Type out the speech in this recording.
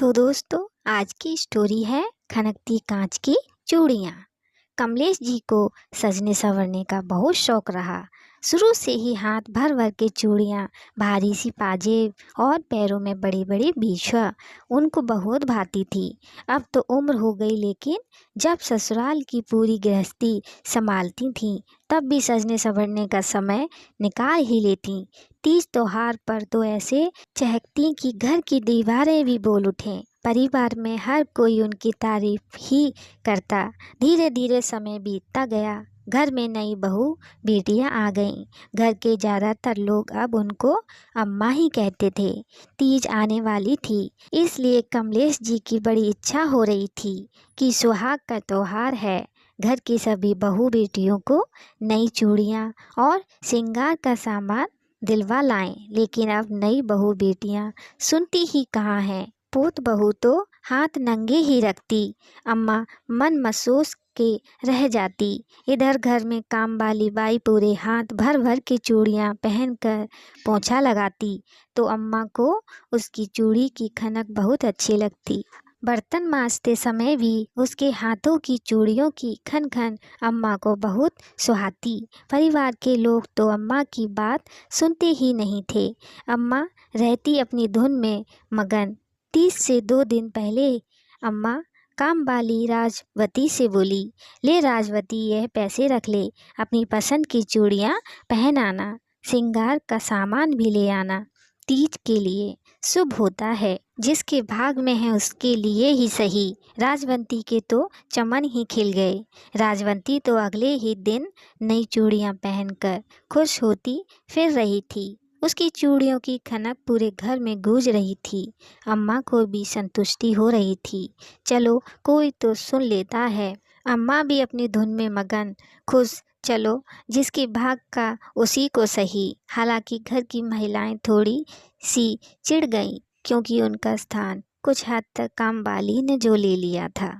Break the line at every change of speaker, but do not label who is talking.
तो दोस्तों, आज की स्टोरी है खनकती कांच की चूड़ियाँ। कमलेश जी को सजने संवरने का बहुत शौक रहा। शुरू से ही हाथ भर भर के चूड़ियाँ, भारी सी पाजेब और पैरों में बड़ी बड़ी बीछुआ उनको बहुत भाती थी। अब तो उम्र हो गई, लेकिन जब ससुराल की पूरी गृहस्थी संभालती थीं तब भी सजने संवरने का समय निकाल ही लेती। तीज त्योहार पर तो ऐसे चहकती कि घर की दीवारें भी बोल उठें। परिवार में हर कोई उनकी तारीफ ही करता। धीरे धीरे समय बीतता गया। घर में नई बहू बेटियां आ गईं। घर के ज़्यादातर लोग अब उनको अम्मा ही कहते थे। तीज आने वाली थी, इसलिए कमलेश जी की बड़ी इच्छा हो रही थी कि सुहाग का त्योहार है, घर की सभी बहू बेटियों को नई चूड़ियाँ और श्रृंगार का सामान दिलवा लाएं। लेकिन अब नई बहू बेटियां सुनती ही कहाँ हैं। पोत बहू तो हाथ नंगे ही रखती। अम्मा मन महसूस के रह जाती। इधर घर में काम वाली बाई पूरे हाथ भर भर की चूड़ियाँ पहनकर पोंछा लगाती, तो अम्मा को उसकी चूड़ी की खनक बहुत अच्छी लगती। बर्तन मांजते समय भी उसके हाथों की चूड़ियों की खन खन अम्मा को बहुत सुहाती। परिवार के लोग तो अम्मा की बात सुनते ही नहीं थे। अम्मा रहती अपनी धुन में मगन। 30 से 2 दिन पहले अम्मा काम वाली राजवती से बोली, ले राजवती, यह पैसे रख ले, अपनी पसंद की चूड़ियाँ पहन आना, श्रृंगार का सामान भी ले आना। तीज के लिए शुभ होता है, जिसके भाग में है उसके लिए ही सही। राजवंती के तो चमन ही खिल गए। राजवंती तो अगले ही दिन नई चूड़ियाँ पहनकर खुश होती फिर रही थी। उसकी चूड़ियों की खनक पूरे घर में गूंज रही थी। अम्मा को भी संतुष्टि हो रही थी। चलो, कोई तो सुन लेता है। अम्मा भी अपनी धुन में मगन, खुश। चलो, जिसके भाग का उसी को सही। हालांकि घर की महिलाएं थोड़ी सी चिढ़ गईं, क्योंकि उनका स्थान कुछ हद तक कामवाली ने जो ले लिया था।